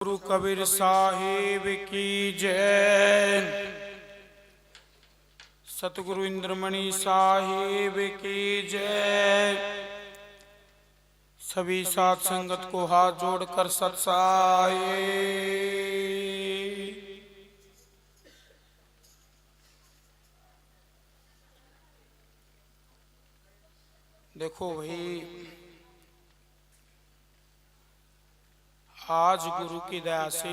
गुरु कबीर साहिब की जय। सतगुरु इंद्रमणि साहिब की जय। सभी साथ संगत को हाथ जोड़कर सत्साए। देखो भाई, आज गुरु की दया से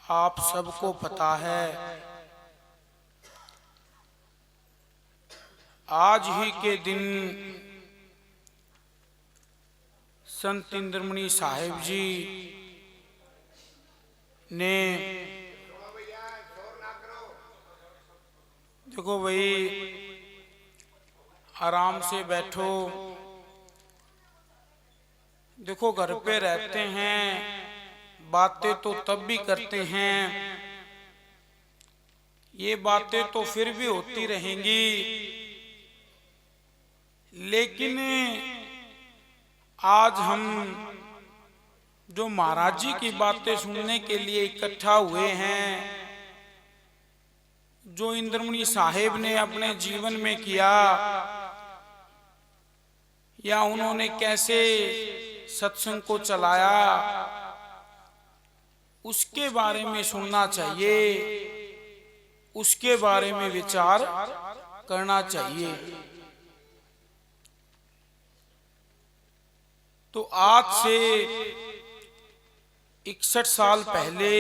आप सबको पता है, आज ही के दिन संत इंद्रमणि साहिब जी ने, देखो भाई आराम से बैठो, देखो घर पे रहते हैं, बातें तो तब भी करते हैं, ये बातें तो फिर भी होती रहेंगी, लेकिन आज हम जो महाराज जी की बातें सुनने के लिए इकट्ठा हुए हैं, जो इंद्रमणि साहिब ने अपने जीवन में किया या उन्होंने कैसे सत्संग को चलाया, उसके बारे में सुनना चाहिए, उसके बारे में विचार करना चाहिए। तो आज से 61 साल पहले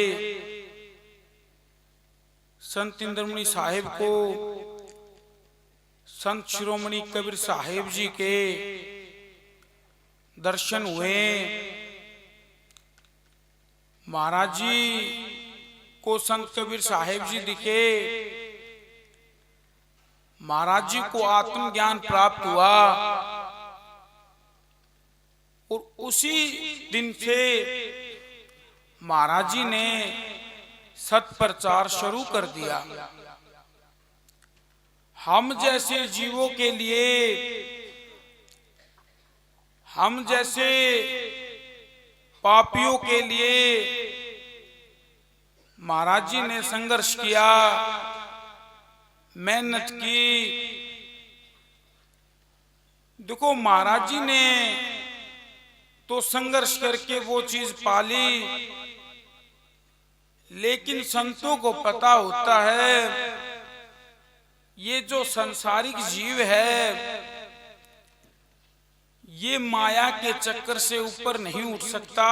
संत इंद्रमणि साहिब को संत शिरोमणि कबीर साहिब जी के दर्शन हुए। महाराज जी को संत कबीर साहिब जी दिखे, महाराज जी को आत्मज्ञान प्राप्त हुआ और उसी दिन से महाराज जी ने सत प्रचार शुरू कर दिया। हम जैसे जीवों के लिए, हम जैसे पापियों के लिए महाराज जी ने संघर्ष किया, मेहनत की। देखो महाराज जी ने तो संघर्ष करके वो चीज पाली, लेकिन संतों को पता होता है ये जो संसारिक जीव है, ये माया के चक्कर से ऊपर नहीं उठ सकता,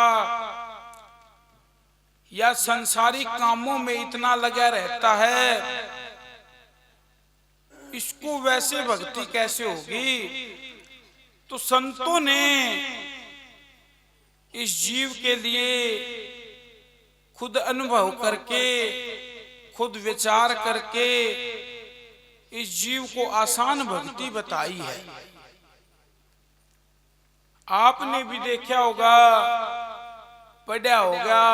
या संसारिक कामों में इतना लगा रहता है, इसको वैसे भक्ति कैसे होगी। तो संतों ने इस जीव के लिए खुद अनुभव करके, खुद विचार करके इस जीव को आसान भक्ति बताई है। आपने भी देखा होगा, पढ़ा होगा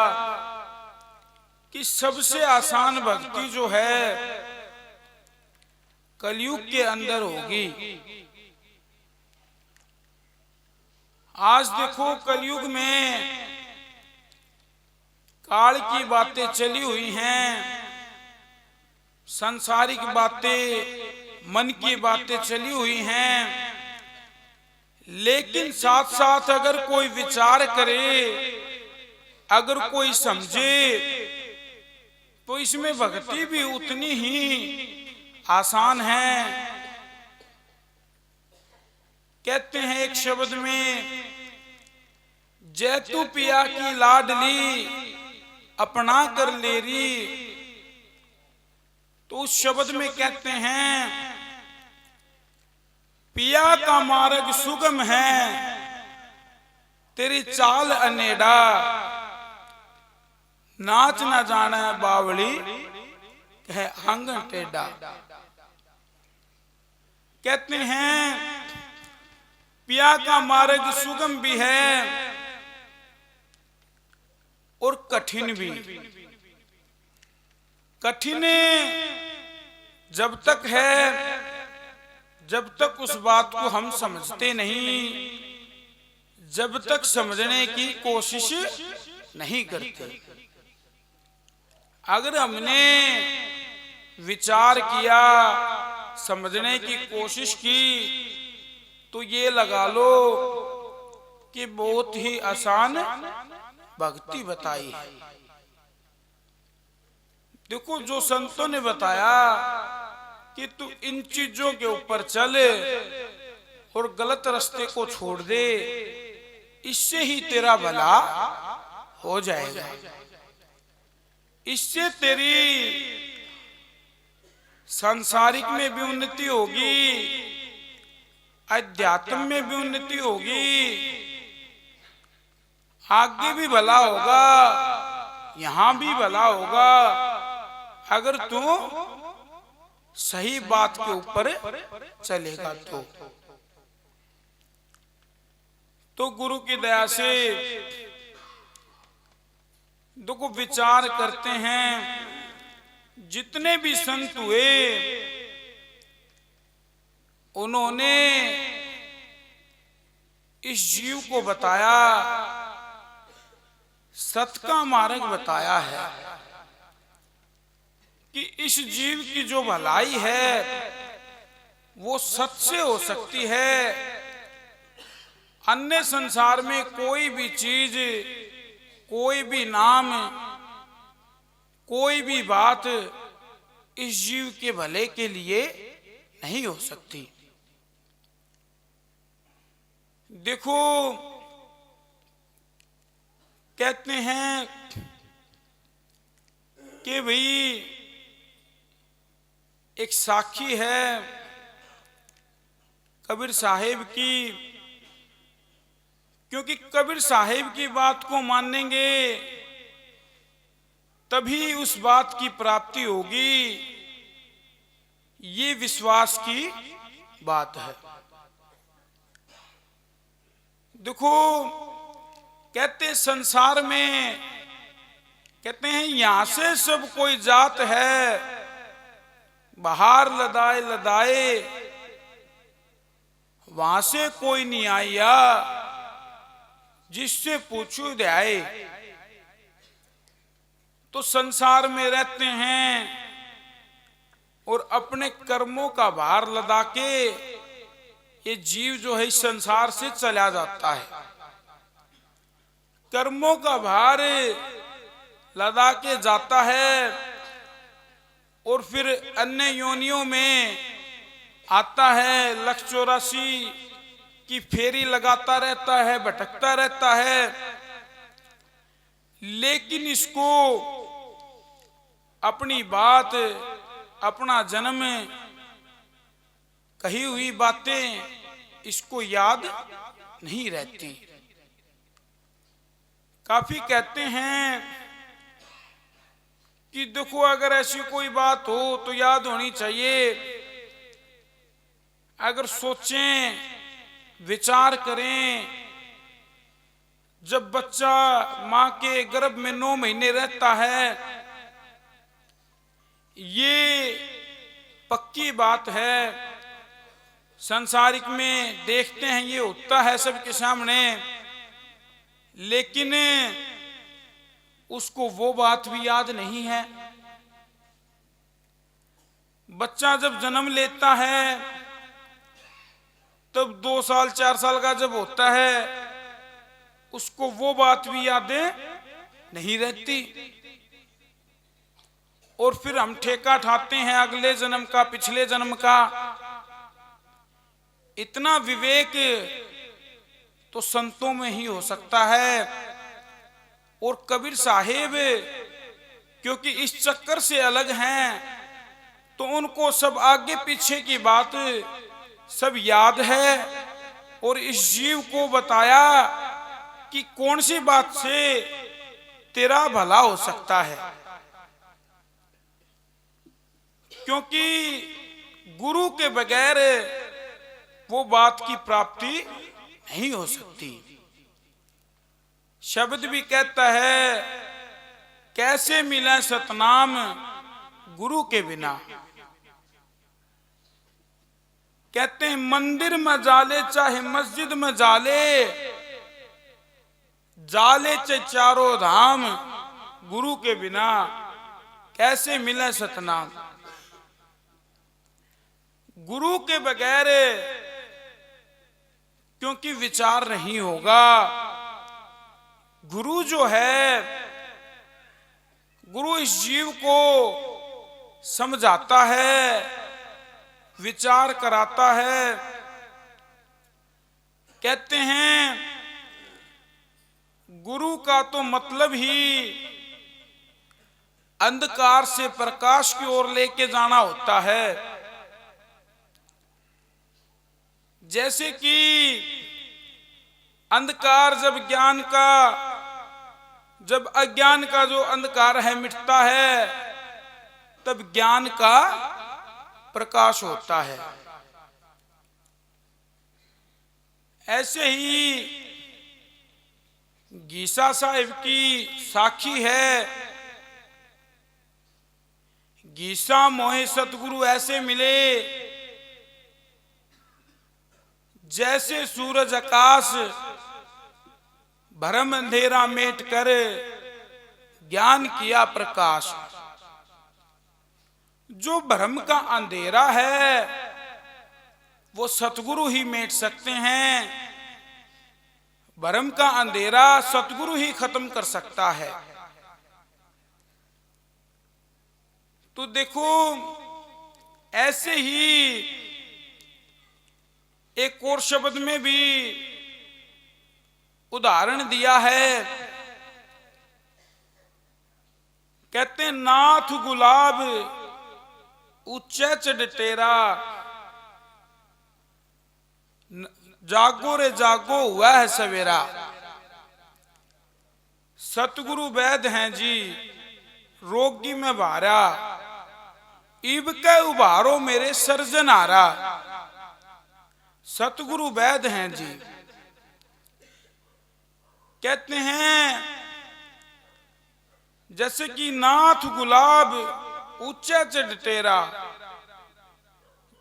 कि सबसे आसान भक्ति जो है कलयुग के अंदर होगी। आज देखो कलयुग में काल की बातें चली हुई हैं, सांसारिक बातें, मन की बातें चली हुई हैं, लेकिन साथ साथ अगर कोई विचार करे, अगर कोई समझे, तो इसमें भक्ति भी उतनी ही आसान है। कहते हैं एक शब्द में, जैतू पिया की लाडली अपना कर लेरी। तो उस शब्द में कहते हैं, पिया का मार्ग सुगम है, तेरी चाल अनेड़ा, नाच न जाने बावली कहे आंगन टेढ़ा। कहते हैं पिया का मार्ग सुगम भी है और कठिन भी। कठिन जब तक है, जब तक उस बात को हम समझते नहीं, जब तक समझने की कोशिश नहीं करते। अगर हमने विचार किया, समझने की कोशिश की, तो ये लगा लो कि बहुत ही आसान भक्ति बताई है। देखो, जो संतों ने बताया कि तू इन चीजों के ऊपर चल और गलत रास्ते को छोड़ दे, इससे ही तेरा भला हो जाएगा, इससे तेरी सांसारिक में भी उन्नति होगी, अध्यात्म में भी उन्नति होगी, आगे भी भला होगा, यहां भी भला होगा, अगर तू सही बात के ऊपर चलेगा तो गुरु की दया से देखो विचार करते हैं, जितने भी संत हुए उन्होंने इस जीव को बताया, सत का मार्ग बताया है कि इस जीव की जो भलाई है वो सत से हो सकती है। अन्य संसार में कोई भी चीज, कोई भी नाम, कोई भी बात इस जीव के भले के लिए नहीं हो सकती। देखो, कहते हैं कि भाई एक साखी है कबीर साहिब की, क्योंकि कबीर साहिब की बात को मानेंगे तभी उस बात की प्राप्ति होगी, ये विश्वास की बात है। देखो, कहते संसार में, कहते हैं यहां से सब कोई जात है, बाहर लदाए लदाए वहां से कोई नहीं आया, जिससे पूछू दे। तो संसार में रहते हैं और अपने कर्मों का भार लदा के ये जीव जो है इस संसार से चला जाता है। कर्मों का भार लदा के जाता है और फिर अन्य योनियों में आता है, 184 की फेरी लगाता रहता है, भटकता रहता है, लेकिन इसको अपनी बात, अपना जन्म, कही हुई बातें इसको याद नहीं रहती। काफी कहते हैं कि देखो अगर ऐसी कोई बात हो तो याद होनी चाहिए। अगर सोचें, विचार करें, जब बच्चा मां के गर्भ में 9 महीने रहता है, ये पक्की बात है, संसारिक में देखते हैं ये होता है सबके सामने, लेकिन उसको वो बात भी याद नहीं है। बच्चा जब जन्म लेता है तब 2 साल 4 साल का जब होता है उसको वो बात भी यादें नहीं रहती, और फिर हम ठेका ठाते हैं अगले जन्म का, पिछले जन्म का। इतना विवेक तो संतों में ही हो सकता है। और कबीर साहिब क्योंकि इस चक्कर से अलग हैं तो उनको सब आगे पीछे की बात सब याद है, और इस जीव को बताया कि कौन सी बात से तेरा भला हो सकता है, क्योंकि गुरु के बगैर वो बात की प्राप्ति नहीं हो सकती। शब्द भी कहता है, कैसे मिला सतनाम गुरु के बिना। कहते हैं मंदिर में जाले चाहे मस्जिद में जाले, जाले चारों धाम, गुरु के बिना कैसे मिले सतनाम। गुरु के बगैर क्योंकि विचार नहीं होगा। गुरु जो है, गुरु इस जीव को समझाता है, विचार कराता है। कहते हैं गुरु का तो मतलब ही अंधकार से प्रकाश की ओर लेके जाना होता है। जैसे कि अंधकार जब अज्ञान का जो अंधकार है मिटता है, तब ज्ञान का प्रकाश होता है। ऐसे ही गीसा साहिब की साखी है। गीसा मोहे सतगुरु ऐसे मिले, जैसे सूरज आकाश भरम अंधेरा मेट कर ज्ञान किया प्रकाश। जो भ्रम का अंधेरा है वो सतगुरु ही मेट सकते हैं। भ्रम का अंधेरा सतगुरु ही खत्म कर सकता है। तो देखो, ऐसे ही एक और शब्द में भी उदाहरण दिया है। कहते हैं नाथ गुलाब ऊंचे चढ़ टेरा, जागो रे जागो हुआ है सवेरा। सतगुरु वैद हैं जी रोगी में भारा, इब के उभारो मेरे सर्जनारा। सतगुरु वैद हैं जी। कहते हैं जैसे कि नाथ गुलाब ऊंचे चढ़ टेरा,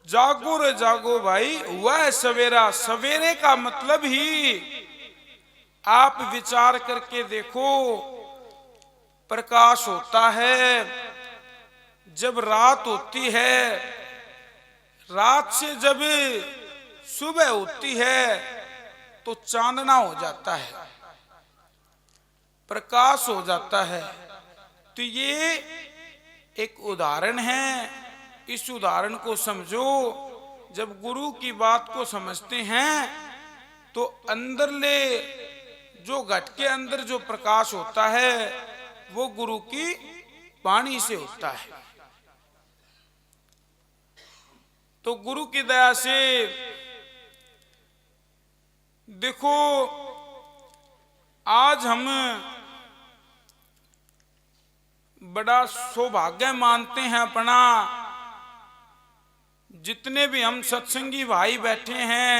जागो रे जागो भाई हुआ है सवेरा। सवेरे का मतलब ही आप विचार करके देखो, प्रकाश होता है। जब रात होती है, रात से जब सुबह होती है तो चांदना हो जाता है, प्रकाश हो जाता है। तो ये एक उदाहरण है। इस उदाहरण को समझो। जब गुरु की बात को समझते हैं तो अंदर ले जो घट के अंदर जो प्रकाश होता है वो गुरु की वाणी से होता है। तो गुरु की दया से देखो, आज हम बड़ा सौभाग्य मानते हैं अपना, जितने भी हम सत्संगी भाई बैठे हैं,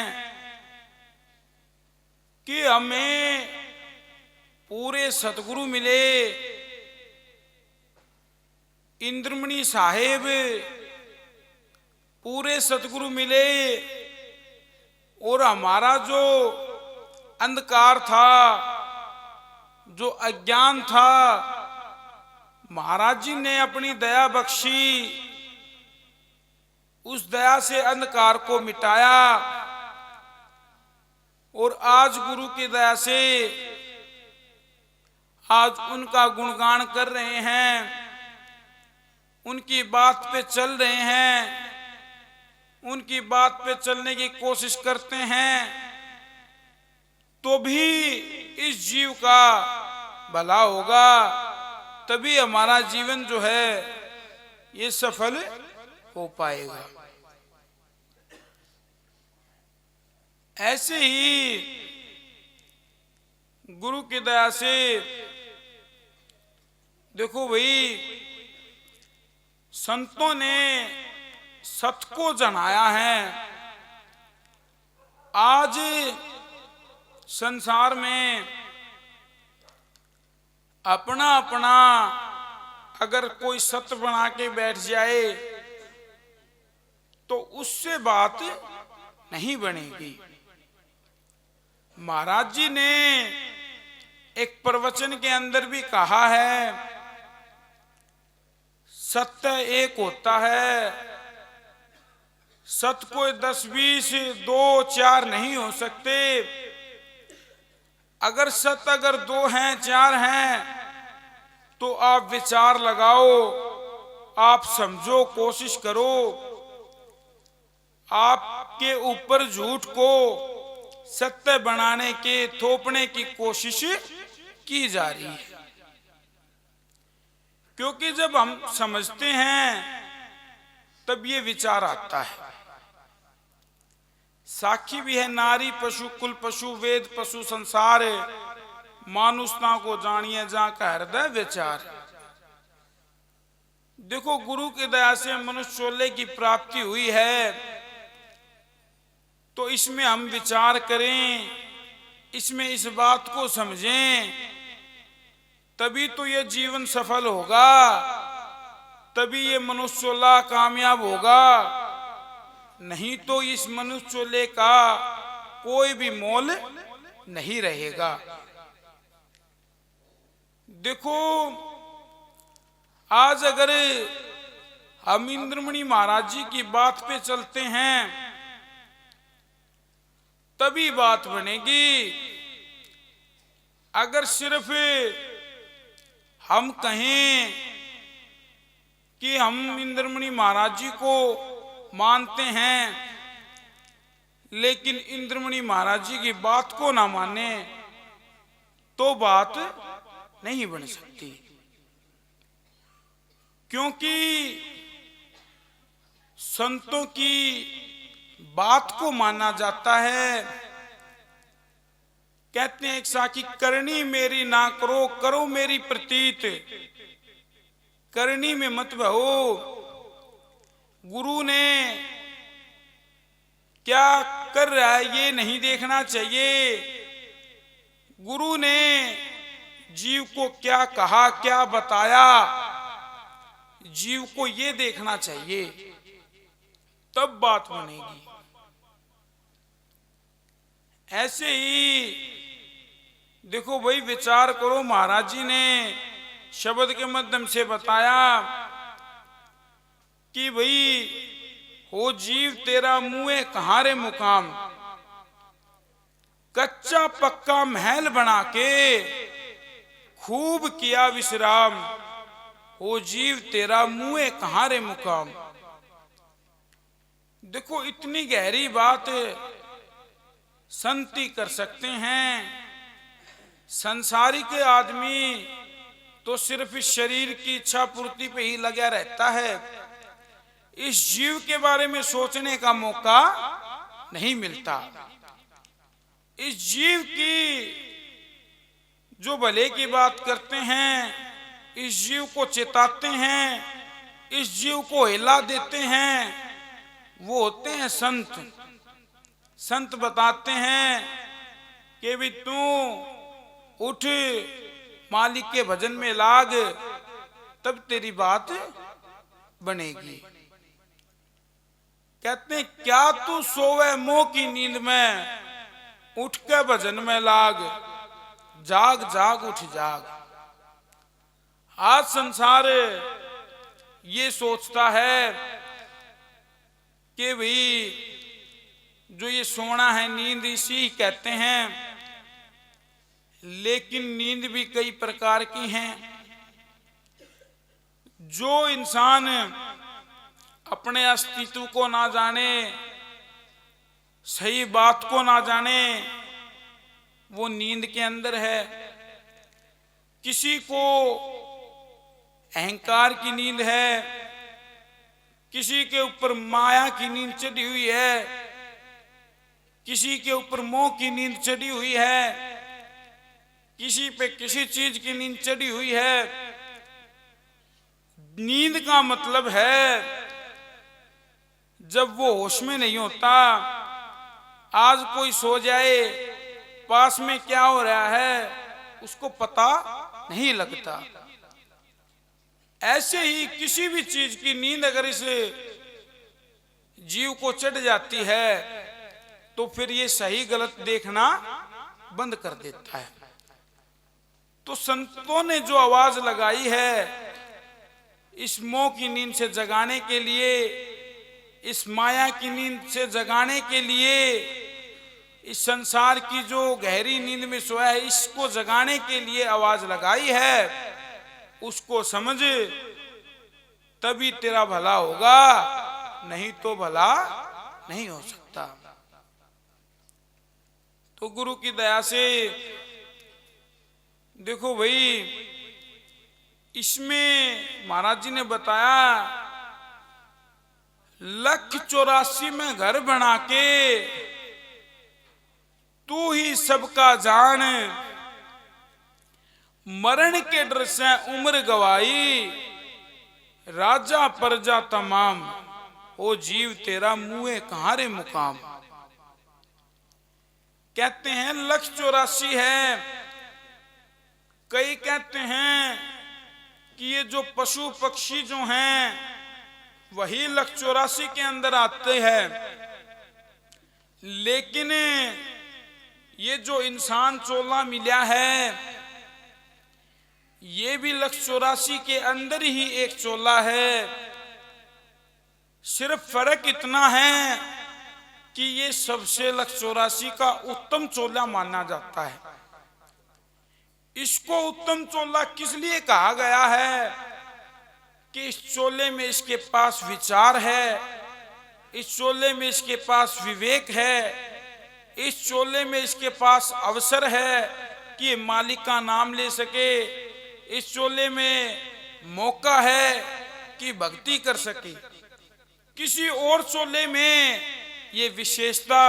कि हमें पूरे सतगुरु मिले। इंद्रमणि साहेब पूरे सतगुरु मिले, और हमारा जो अंधकार था, जो अज्ञान था, महाराज जी ने अपनी दया बख्शी, उस दया से अंधकार को मिटाया। और आज गुरु की दया से आज उनका गुणगान कर रहे हैं, उनकी बात पे चल रहे हैं, उनकी बात पे चलने की कोशिश करते हैं, तो भी इस जीव का भला होगा। तभी हमारा जीवन जो है ये सफल हो पाएगा। ऐसे ही गुरु की दया से देखो भाई, संतों ने सत को जनाया है। आज संसार में अपना अपना अगर कोई सत्य बना के बैठ जाए तो उससे बात नहीं बनेगी। महाराज जी ने एक प्रवचन के अंदर भी कहा है, सत्य एक होता है, सत्य कोई 10 20 2 4 नहीं हो सकते। अगर सत्य अगर 2 हैं 4 हैं तो आप विचार लगाओ, आप समझो, कोशिश करो। आपके ऊपर झूठ को सत्य बनाने के, थोपने की कोशिश की जा रही है। क्योंकि जब हम समझते हैं तब ये विचार आता है। साखी भी है, नारी पशु कुल पशु वेद पशु संसार, मानुषता को जानिए जा का हृदय विचार। देखो, गुरु की दया से मनुष्य चोले की प्राप्ति हुई है, तो इसमें हम विचार करें, इसमें इस बात को समझें, तभी तो ये जीवन सफल होगा, तभी ये मनुष्य चोला कामयाब होगा। नहीं तो इस मनुष्य चोले का कोई भी मोल नहीं रहेगा। देखो, आज अगर हम इंद्रमणि महाराज जी की बात पे चलते हैं तभी बात बनेगी। अगर सिर्फ हम कहें कि हम इंद्रमणि महाराज जी को मानते हैं लेकिन इंद्रमणि महाराज जी की बात को ना माने तो बात नहीं बन सकती। क्योंकि संतों की बात को माना जाता है। कहते हैं एक साखी, करनी मेरी ना करो, करो मेरी प्रतीत, करनी में मत बहो। गुरु ने क्या कर रहा है ये नहीं देखना चाहिए, गुरु ने जीव को क्या कहा, क्या बताया, जीव को ये देखना चाहिए, तब बात बनेगी। ऐसे ही देखो भाई, विचार करो, महाराज जी ने शब्द के माध्यम से बताया कि भाई हो जीव तेरा मुँह कहाँ रे मुकाम, कच्चा पक्का महल बना के खूब किया विश्राम, हो जीव तेरा मुँह कहाँ रे मुकाम। देखो, इतनी गहरी बात संत ही कर सकते हैं। संसारी के आदमी तो सिर्फ इस शरीर की इच्छा पूर्ति पे ही लगा रहता है, इस जीव के बारे में सोचने का मौका नहीं मिलता। इस जीव की जो भले की बात करते हैं, इस जीव को चेताते हैं, इस जीव को हिला देते हैं, वो होते हैं संत। संत बताते हैं कि भी तू उठ, मालिक के भजन में लाग, तब तेरी बात बनेगी। कहते हैं क्या तू सोवे मोह की नींद में, उठ के भजन में लाग, जाग जाग उठ जाग। आज संसार ये सोचता है कि भाई जो ये सोना है, नींद इसी कहते हैं, लेकिन नींद भी कई प्रकार की हैं। जो इंसान अपने अस्तित्व को ना जाने, सही बात को ना जाने, वो नींद के अंदर है। किसी को अहंकार की नींद है, किसी के ऊपर माया की नींद चढ़ी हुई है, किसी के ऊपर मोह की नींद चढ़ी हुई है, किसी पे किसी चीज की नींद चढ़ी हुई है। नींद का मतलब है जब वो होश में नहीं होता। आज कोई सो जाए, पास में क्या हो रहा है उसको पता नहीं लगता। ऐसे ही किसी भी चीज की नींद अगर इस जीव को चढ़ जाती है तो फिर ये सही गलत देखना बंद कर देता है। तो संतों ने जो आवाज लगाई है इस मोह की नींद से जगाने के लिए, इस माया की नींद से जगाने के लिए, इस संसार की जो गहरी नींद में सोया है इसको जगाने के लिए आवाज लगाई है, उसको समझ, तभी तेरा भला होगा, नहीं तो भला नहीं हो सकता। तो गुरु की दया से देखो भाई, इसमें महाराज जी ने बताया 184 में घर बना के तू ही सबका जान, मरण के डर से उम्र गवाई, राजा प्रजा तमाम, ओ जीव तेरा मुँह कहाँ रे मुकाम। कहते हैं 184 है, कई कहते हैं कि ये जो पशु पक्षी जो हैं वही 184 के अंदर आते हैं, लेकिन ये जो इंसान चोला मिला है ये भी 184 के अंदर ही एक चोला है। सिर्फ फर्क इतना है कि ये सबसे 184 का उत्तम चोला माना जाता है। इसको उत्तम चोला किस लिए कहा गया है कि इस चोले में इसके पास विचार है, इस चोले में इसके पास विवेक है, इस चोले में इसके पास अवसर है कि मालिक का नाम ले सके, इस चोले में मौका है कि भक्ति कर सके। किसी और चोले में ये विशेषता,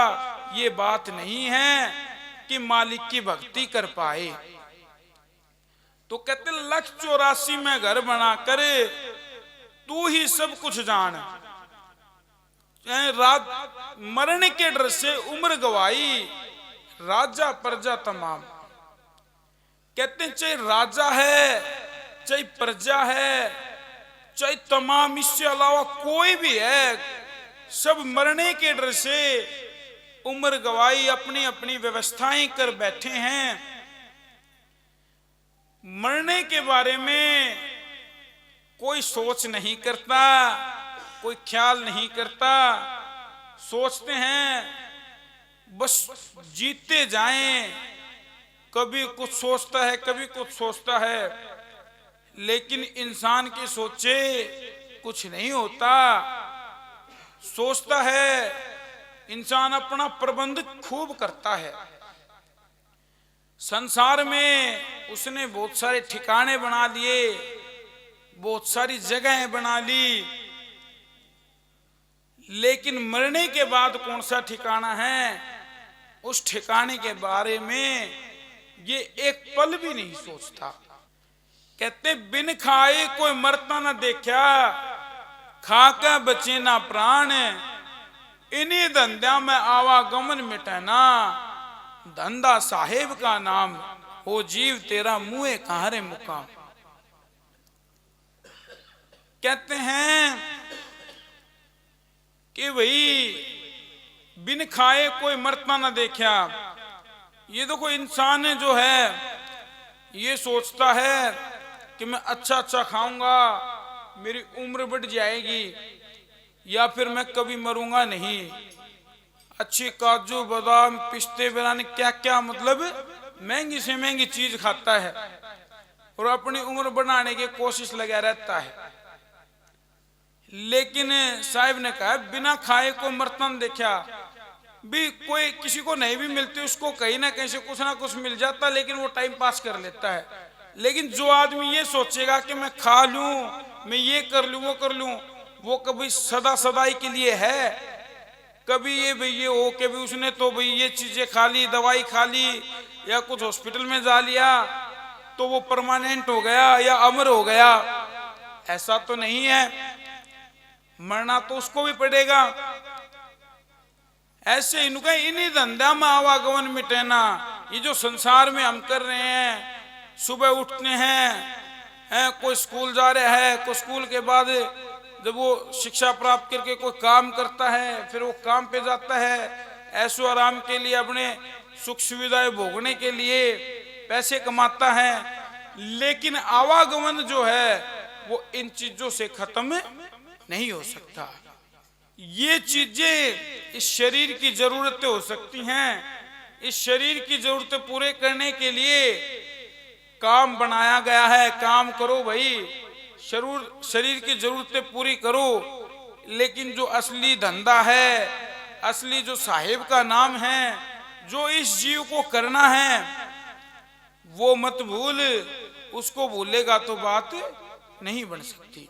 ये बात नहीं है कि मालिक की भक्ति कर पाए। तो कहते 184 में घर बना कर तू ही सब कुछ जान, रात मरने के डर से उम्र गवाई, राजा प्रजा तमाम। कहते हैं चाहे राजा है, चाहे प्रजा है, चाहे तमाम, इससे अलावा कोई भी है, सब मरने के डर से उम्र गवाई, अपनी अपनी व्यवस्थाएं कर बैठे हैं। मरने के बारे में कोई सोच नहीं करता, कोई ख्याल नहीं करता, सोचते हैं बस जीते जाएं, कभी कुछ सोचता है कभी कुछ सोचता है, लेकिन इंसान की सोचे कुछ नहीं होता। सोचता है इंसान अपना प्रबंध खूब करता है। संसार में उसने बहुत सारे ठिकाने बना लिए, बहुत सारी जगहें बना ली, लेकिन मरने के बाद कौन सा ठिकाना है उस ठिकाने के बारे में ये एक पल भी नहीं सोचता। कहते बिन खाए कोई मरता ना देखा, खाकर बचे ना प्राण, इन्हीं धंध्या में आवागमन मिटाना, धंधा साहेब का नाम, हो जीव तेरा मुँह कहाँ रे मुकाम। कहते हैं कि भाई बिन खाए कोई मरता ना देखा। ये देखो इंसान जो है ये सोचता है कि मैं अच्छा अच्छा खाऊंगा, मेरी उम्र बढ़ जाएगी, या फिर मैं कभी मरूंगा नहीं। अच्छी काजू बादाम पिस्ते बनाने क्या क्या मतलब महंगी से महंगी चीज खाता है और अपनी उम्र बढ़ाने की कोशिश लगा रहता है। लेकिन साहिब ने कहा बिना खाए को मरता न देखा। भी कोई किसी को नहीं भी मिलती उसको कहीं ना कहीं से कुछ ना कुछ मिल जाता, लेकिन वो टाइम पास कर लेता है। लेकिन जो आदमी ये सोचेगा कि मैं खा लूं, मैं ये कर लूं, वो कर लूं, वो कभी सदा सदाई के लिए है। कभी ये भाई ये हो के भी उसने तो भाई ये चीजें खा ली, दवाई खा ली या कुछ हॉस्पिटल में जा लिया तो वो परमानेंट हो गया या अमर हो गया, ऐसा तो नहीं है। मरना तो उसको भी पड़ेगा। ऐसे इनका इन्हीं धंधा में आवागमन मिटेना। ये जो संसार में हम कर रहे हैं, सुबह उठते हैं, कोई स्कूल जा रहा है, कोई स्कूल के बाद जब वो शिक्षा प्राप्त करके कोई काम करता है, फिर वो काम पे जाता है, ऐशो आराम के लिए अपने सुख सुविधाएं भोगने के लिए पैसे कमाता है, लेकिन आवागमन जो है वो इन चीजों से खत्म नहीं हो सकता। ये चीजें इस शरीर की जरूरतें हो सकती हैं। इस शरीर की जरूरतें पूरे करने के लिए काम बनाया गया है। काम करो भाई, शरीर की जरूरतें पूरी करो, लेकिन जो असली धंधा है, असली जो साहिब का नाम है, जो इस जीव को करना है, वो मत भूल। उसको भूलेगा तो बात नहीं बन सकती।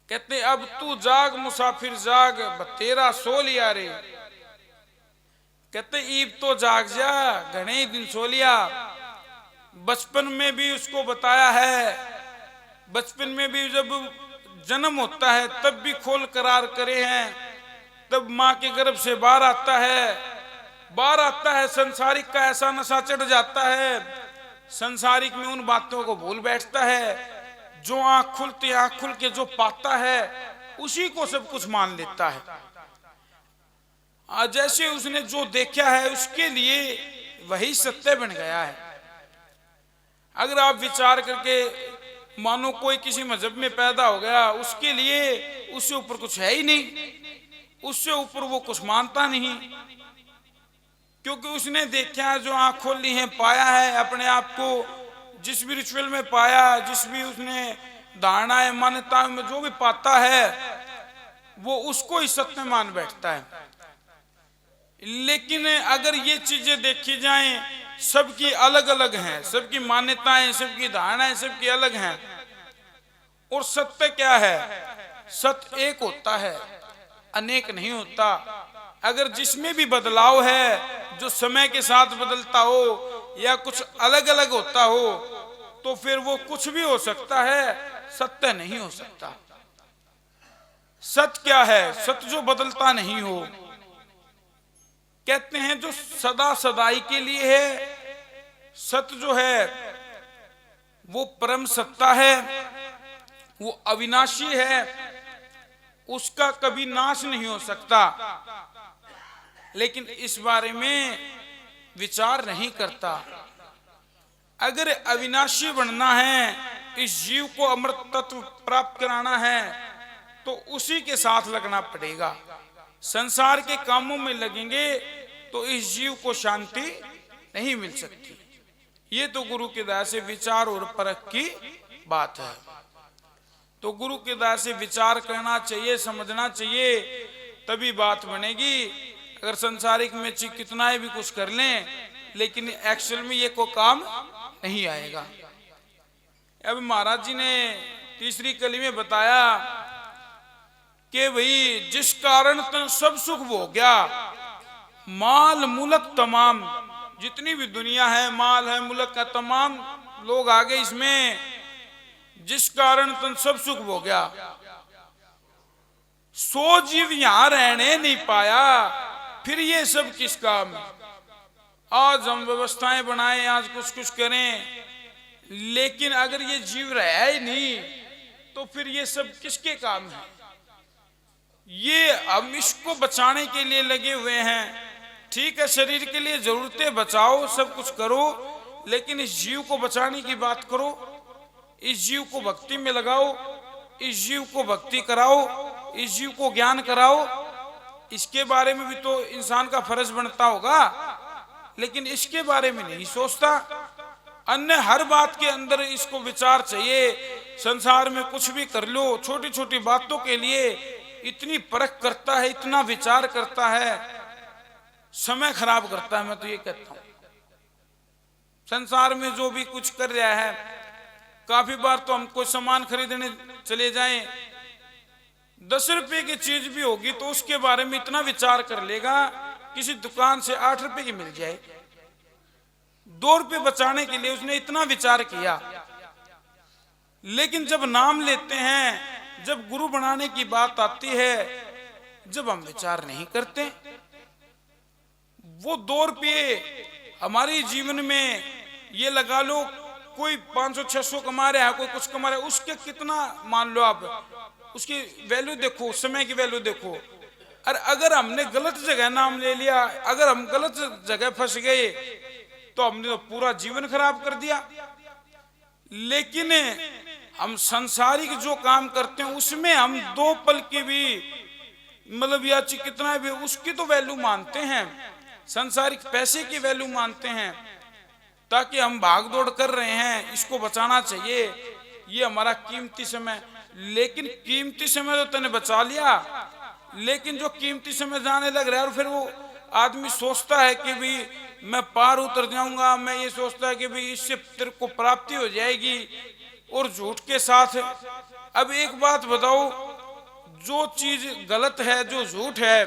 कहते अब तू जाग मुसाफिर जाग, तेरा सो लिया रे। कहते ईब तो जाग जा, घने ही दिन सो लिया। बचपन में भी उसको बताया है, बचपन में भी जब जन्म होता है तब भी खोल करार करे हैं। तब माँ के गर्भ से बाहर आता है, संसारिक का ऐसा नशा चढ़ जाता है, संसारिक में उन बातों को भूल बैठता है। जो आंख खुलती आंख खुल के जो पाता है उसी को सब कुछ मान लेता है। जैसे उसने जो देखा है उसके लिए वही सत्य बन गया है। अगर आप विचार करके मानो कोई किसी मजहब में पैदा हो गया, उसके लिए उससे ऊपर कुछ है ही नहीं, उससे ऊपर वो कुछ मानता नहीं, क्योंकि उसने देखा है, जो आंख खोली है, पाया है अपने आप को, जिस भी रिचुअल में पाया, जिस भी उसने धारणाएं मान्यता में जो भी पाता है वो उसको ही सत्य मान बैठता है। लेकिन अगर ये चीजें देखी जाएं, सबकी अलग अलग हैं, सबकी मान्यताएं, सबकी धारणाएं सबकी अलग हैं, और सत्य क्या है? सत्य एक होता है, अनेक नहीं होता। अगर जिसमें भी बदलाव है, जो समय के साथ बदलता हो या कुछ अलग अलग होता हो, तो फिर वो कुछ भी हो सकता है, सत्य नहीं हो सकता। सत्य क्या है? सत्य जो बदलता नहीं हो। कहते हैं जो सदा सदाई के लिए है। सत्य जो है वो परम सत्ता है, वो अविनाशी है, उसका कभी नाश नहीं हो सकता। लेकिन इस बारे में विचार नहीं करता। अगर अविनाशी बनना है, इस जीव को अमृत तत्व प्राप्त कराना है, तो उसी के साथ लगना पड़ेगा। संसार के कामों में लगेंगे तो इस जीव को शांति नहीं मिल सकती। ये तो गुरु की दया से विचार और परख की बात है। तो गुरु की दया से विचार करना चाहिए, समझना चाहिए, तभी बात बनेगी। अगर संसारिक में कितना भी कुछ कर लें, लेकिन एक्चुअल में ये को काम नहीं आएगा। अब महाराज जी ने तीसरी कली में बताया कि भाई जिस कारण तन सब सुख हो गया, माल मुलक तमाम, जितनी भी दुनिया है, माल है, मुलक का तमाम लोग आ गए इसमें, जिस कारण तन सब सुख हो गया, सो जीव यहां रहने नहीं पाया, फिर ये सब किस काम? आज हम व्यवस्थाएं बनाएं, आज कुछ कुछ करें, लेकिन अगर ये जीव रहा ही नहीं तो फिर ये सब किसके काम है? ये हम इसको बचाने के लिए लगे हुए हैं। ठीक है, शरीर के लिए जरूरतें बचाओ, सब कुछ करो, लेकिन इस जीव को बचाने की बात करो, इस जीव को भक्ति में लगाओ, इस जीव को भक्ति कराओ, इस जीव को ज्ञान कराओ। इसके बारे में भी तो इंसान का फर्ज बनता होगा, लेकिन इसके बारे में नहीं सोचता। अन्य हर बात के अंदर इसको विचार चाहिए। संसार में कुछ भी कर लो, छोटी छोटी बातों के लिए इतनी परख करता है, इतना विचार करता है, समय खराब करता है। मैं तो ये कहता हूं, संसार में जो भी कुछ कर रहा है, काफी बार तो हम कोई सामान खरीदने चले जाएं, 10 रुपए की चीज भी होगी तो उसके बारे में इतना विचार कर लेगा, किसी दुकान से 8 रुपए की मिल जाए, 2 रुपए बचाने के लिए उसने इतना विचार किया। लेकिन जब नाम लेते हैं, जब गुरु बनाने की बात आती है, जब हम विचार नहीं करते, वो 2 रुपये हमारे जीवन में, ये लगा लो कोई 500-600 कमा रहा है, कोई कुछ कमा रहा है, उसके कितना मान लो आप, उसकी वैल्यू देखो, समय की वैल्यू देखो। और अगर हमने गलत जगह नाम ले लिया, अगर हम गलत जगह फंस गए, तो हमने तो पूरा जीवन खराब कर दिया। लेकिन हम संसारिक जो काम करते हैं उसमें हम 2 पल की भी मतलब या कितना भी उसकी तो वैल्यू मानते हैं, संसारिक पैसे की वैल्यू मानते हैं, ताकि हम भाग दौड़ कर रहे हैं, इसको बचाना चाहिए, ये हमारा कीमती समय। लेकिन कीमती समय तो तूने बचा लिया, लेकिन जो कीमती समय जाने लग रहा है और फिर वो आदमी सोचता है कि भी मैं पार उतर जाऊंगा, मैं ये सोचता है कि भी इससे तेरे को प्राप्ति हो जाएगी, और झूठ के साथ। अब एक बात बताओ, जो चीज गलत है, जो झूठ है,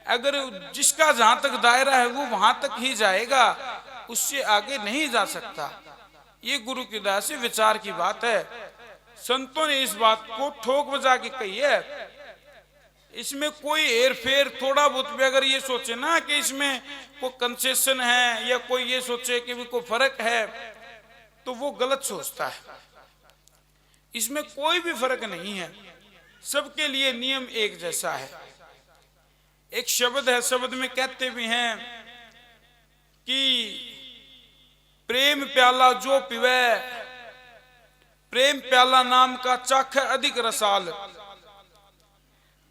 अगर जिसका जहां तक दायरा है वो वहां तक ही जाएगा, उससे आगे नहीं जा सकता। ये गुरु की दया से विचार की बात है। संतों ने इस बात को ठोक बजा के कही है। इसमें कोई हेर फेर थोड़ा बहुत भी अगर ये सोचे ना कि इसमें कोई कंसेशन है या कोई ये सोचे कि भी कोई फर्क है, तो वो गलत सोचता है। इसमें कोई भी फर्क नहीं है, सबके लिए नियम एक जैसा है। एक शब्द है, शब्द में कहते भी हैं कि प्रेम प्याला जो पीवे, प्रेम प्याला नाम का चाख अधिक रसाल,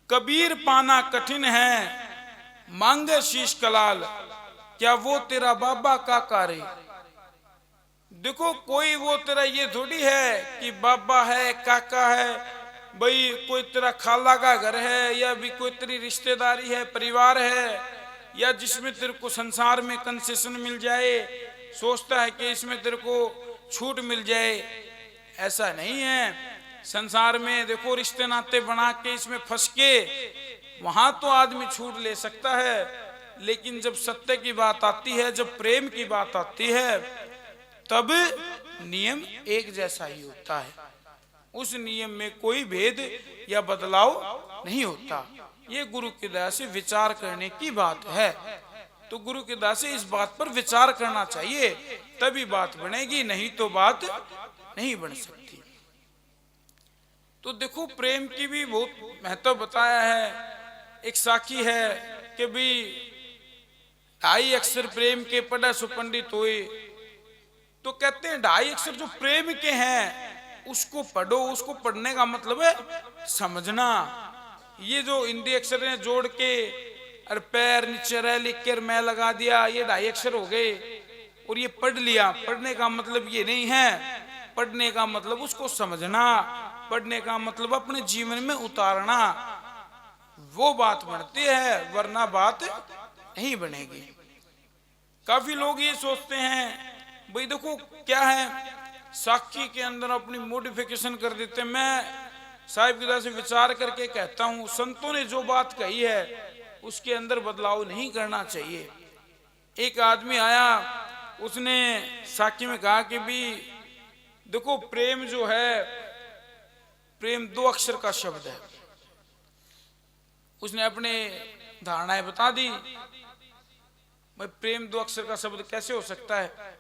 कबीर पाना कठिन है मांगे शीश कलाल, क्या वो तेरा बाबा का कार्य। देखो कोई वो तेरा ये थोड़ी है कि बाबा है, काका है, भाई कोई तेरा खाला का घर है, या भी कोई तेरी रिश्तेदारी है, परिवार है, या जिसमें तेरे को संसार में कंसेशन मिल जाए, सोचता है कि इसमें तेरे को छूट मिल जाए। ऐसा नहीं है। संसार में देखो रिश्ते नाते बना के इसमें फंस के वहां तो आदमी छूट ले सकता है, लेकिन जब सत्य की बात आती है, जब प्रेम की बात आती है, तब नियम एक जैसा ही होता है। उस नियम में कोई भेद या बदलाव नहीं होता। ये गुरु की दया से विचार करने की बात है। तो गुरु की दया से इस बात पर विचार करना चाहिए, तभी बात बनेगी, नहीं तो बात नहीं बन सकती। तो देखो प्रेम की भी बहुत महत्व बताया है। एक साखी है कि भी ढाई अक्षर प्रेम के पढ़े सो पंडित हुए। तो कहते हैं ढाई अक्षर जो प्रेम के हैं उसको पढ़ो। उसको पढ़ने का मतलब है समझना। ये जो हिंदी अक्षर ने जोड़ के और पैर नीचे रह लिख कर मैं लगा दिया, ये ढाई अक्षर हो गए और ये पढ़ लिया। पढ़ने का मतलब ये नहीं है। पढ़ने का मतलब उसको समझना, पढ़ने का मतलब अपने जीवन में उतारना, वो बात बनती है, वरना बात नहीं बनेगी। काफी लोग ये सोचते हैं भाई देखो क्या है, साखी के अंदर अपनी मॉडिफिकेशन कर देते हैं। मैं साहिब की तरह से विचार करके कहता हूँ, संतों ने जो बात कही है उसके अंदर बदलाव नहीं करना चाहिए। एक आदमी आया, उसने साखी में कहा कि भी देखो प्रेम जो है, प्रेम 2 अक्षर का शब्द है। उसने अपने धारणाएं बता दी, भाई प्रेम 2 अक्षर का शब्द कैसे हो सकता है।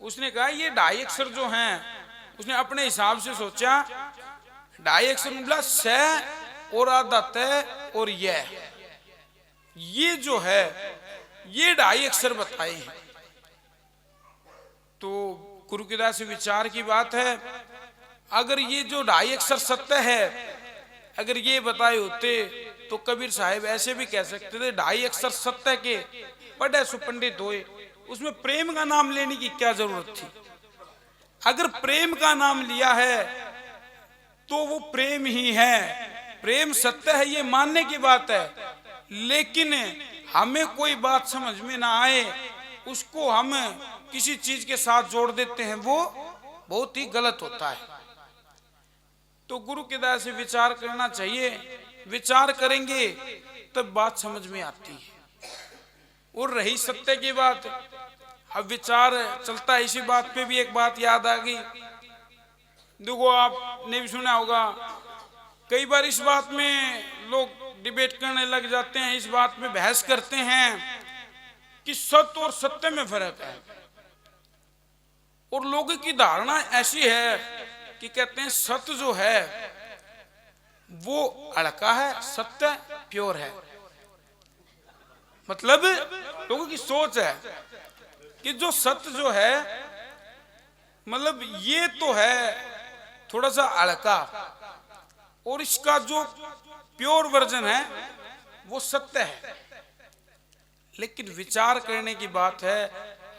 उसने कहा ये ढाई अक्षर जो हैं, उसने अपने हिसाब से सोचा, ढाई अक्षर मतलब स और आधा त और ये जो है ये ढाई अक्षर बताए हैं। तो गुरु की दया से विचार की बात है। अगर ये जो ढाई अक्षर सत्य है, अगर ये बताए होते तो कबीर साहब ऐसे भी कह सकते थे ढाई अक्षर सत्य के पढ़े सो पंडित होए। उसमें प्रेम का नाम लेने की क्या जरूरत थी। अगर प्रेम का नाम लिया है तो वो प्रेम ही है, प्रेम सत्य है, ये मानने की बात है। लेकिन हमें कोई बात समझ में ना आए, उसको हम किसी चीज के साथ जोड़ देते हैं, वो बहुत ही गलत होता है। तो गुरु की दया से विचार करना चाहिए। विचार करेंगे तब बात समझ में आती है। और रही सत्य की बात, अब विचार चलता है, इसी बात पे भी एक बात याद आ गई। देखो आपने भी सुना होगा, कई बार इस बात में लोग डिबेट करने लग जाते हैं, इस बात में बहस करते हैं कि सत्य और सत्य में फर्क है। और लोगों की धारणा ऐसी है कि कहते हैं सत्य जो है वो अड़का है, सत्य प्योर है। मतलब लोगों की सोच है कि जो सत्य जो है मतलब ये तो है थोड़ा सा हल्का, और इसका जो प्योर वर्जन है वो सत्य है। लेकिन विचार करने की बात है,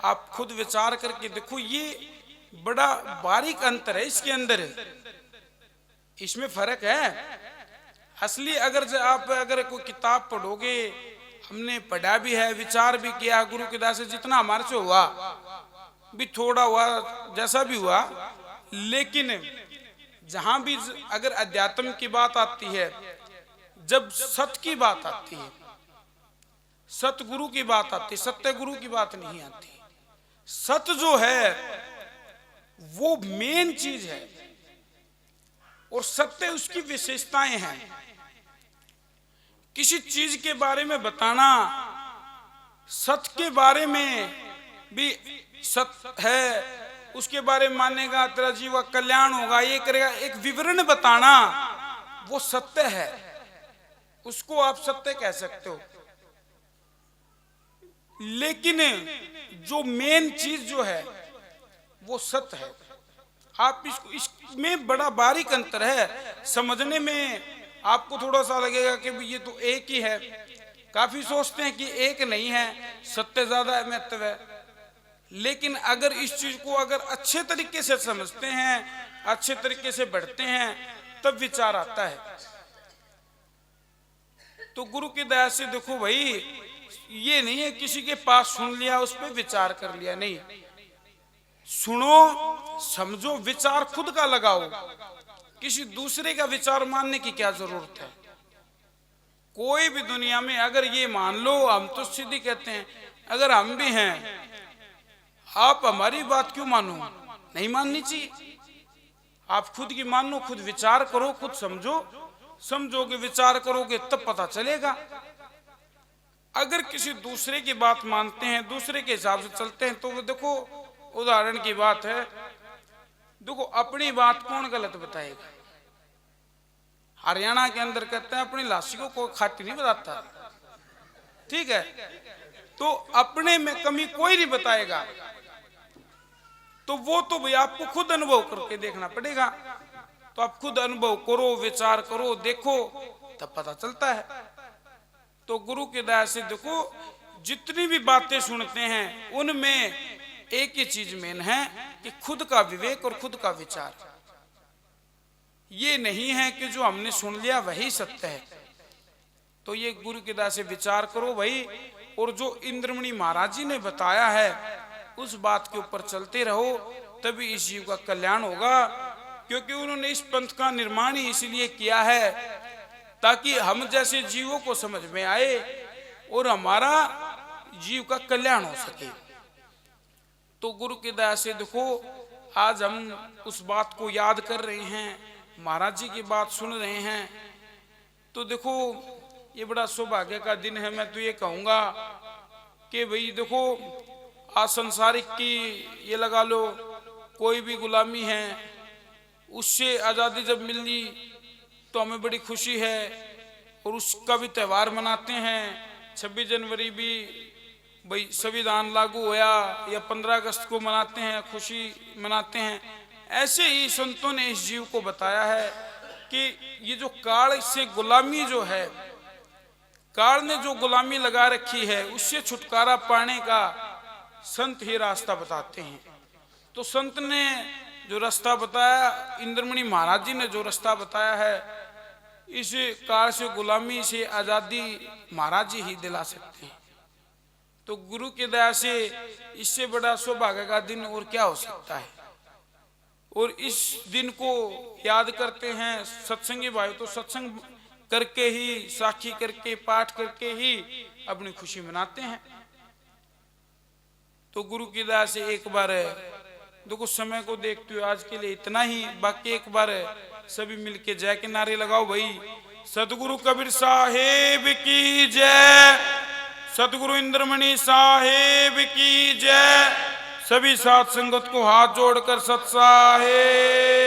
आप खुद विचार करके देखो, ये बड़ा बारीक अंतर है इसके अंदर, इसमें फर्क है असली। आप अगर कोई किताब पढ़ोगे, हमने पढ़ा भी है, विचार भी किया गुरु की दया से, जितना हमारे से हुआ भी, थोड़ा हुआ जैसा भी हुआ, लेकिन जहां भी अगर अध्यात्म की बात आती है, जब सत्य की बात आती है, सतगुरु की बात आती है, सत्य गुरु की बात नहीं आती। सत्य जो है वो मेन चीज है, और सत्य उसकी विशेषताएं हैं। किसी चीज के बारे में बताना, सत्य के बारे में भी सत्य है, उसके बारे में मानेगा तेरा जीव का कल्याण होगा, ये करेगा, एक विवरण बताना वो सत्य है, उसको आप सत्य कह सकते हो। लेकिन जो मेन चीज जो है वो सत्य है। आप इसमें बड़ा बारीक अंतर है, समझने में आपको थोड़ा सा लगेगा कि ये तो एक ही है। काफी सोचते हैं कि एक नहीं है, सत्य ज्यादा महत्व है। लेकिन अगर इस चीज को अगर अच्छे तरीके से समझते हैं, अच्छे तरीके से बढ़ते हैं, तब विचार आता है। तो गुरु की दया से देखो भाई, ये नहीं है किसी के पास सुन लिया उस पर विचार कर लिया, नहीं। सुनो, समझो, विचार खुद का लगाओ। किसी दूसरे का विचार मानने की क्या जरूरत है। कोई भी दुनिया में अगर ये मान लो, हम तो सीधी कहते हैं, अगर हम भी हैं, आप हमारी बात क्यों मानो, नहीं माननी चाहिए। आप खुद की मानो, खुद विचार करो, खुद समझो, समझोगे, विचार करोगे तब पता चलेगा। अगर किसी दूसरे की बात मानते हैं, दूसरे के हिसाब से चलते हैं, तो वो देखो, उदाहरण की बात है, देखो अपनी बात कौन गलत बताएगा। हरियाणा के अंदर कहते हैं अपनी लाशी को कोई खाती नहीं बताता, ठीक है। तो अपने में कमी कोई नहीं बताएगा, तो वो तो भाई आपको खुद अनुभव करके देखना पड़ेगा। तो आप खुद अनुभव करो, विचार करो, देखो, तब पता चलता है। तो गुरु की दया से देखो, जितनी भी बातें सुनते हैं उनमें एक ही चीज मेन है कि खुद का विवेक और खुद का विचार। ये नहीं है कि जो हमने सुन लिया वही सत्य है। तो ये गुरु की दया से विचार करो भाई, और जो इंद्रमणि महाराज जी ने बताया है उस बात के ऊपर चलते रहो, तभी इस जीव का कल्याण होगा। क्योंकि उन्होंने इस पंथ का निर्माण ही इसलिए किया है ताकि हम जैसे जीवों को समझ में आए और हमारा जीव का कल्याण हो सके। तो गुरु की दया से देखो, आज हम उस बात को याद कर रहे हैं, महाराज जी की बात सुन रहे हैं। तो देखो, ये बड़ा सौभाग्य का दिन है। मैं तो ये कहूँगा कि भाई देखो, आज संसारिक की ये लगा लो, कोई भी गुलामी है, उससे आज़ादी जब मिली तो हमें बड़ी खुशी है, और उसका भी त्यौहार मनाते हैं। 26 जनवरी भी भाई संविधान लागू होया, या 15 अगस्त को मनाते हैं, खुशी मनाते हैं। ऐसे ही संतों ने इस जीव को बताया है कि ये जो काल से गुलामी जो है, काल ने जो गुलामी लगा रखी है, उससे छुटकारा पाने का संत ही रास्ता बताते हैं। तो संत ने जो रास्ता बताया, इंद्रमणि महाराज जी ने जो रास्ता बताया है, इस काल से गुलामी से आजादी महाराज जी ही दिला सकते हैं। तो गुरु की दया से इससे बड़ा सौभाग्य का दिन और क्या हो सकता है। और इस दिन को याद करते हैं सत्संगी भाई, तो सत्संग करके ही, साखी करके, पाठ करके ही अपनी खुशी मनाते हैं। तो गुरु की दया से एक बार देखो, समय को देखते हुए आज के लिए इतना ही। बाकी एक बार सभी मिलके जय के नारे लगाओ भाई। सतगुरु कबीर साहेब की जय, सतगुरु इंद्रमणि साहेब की जय। सभी साथ संगत को हाथ जोड़कर सत साहेब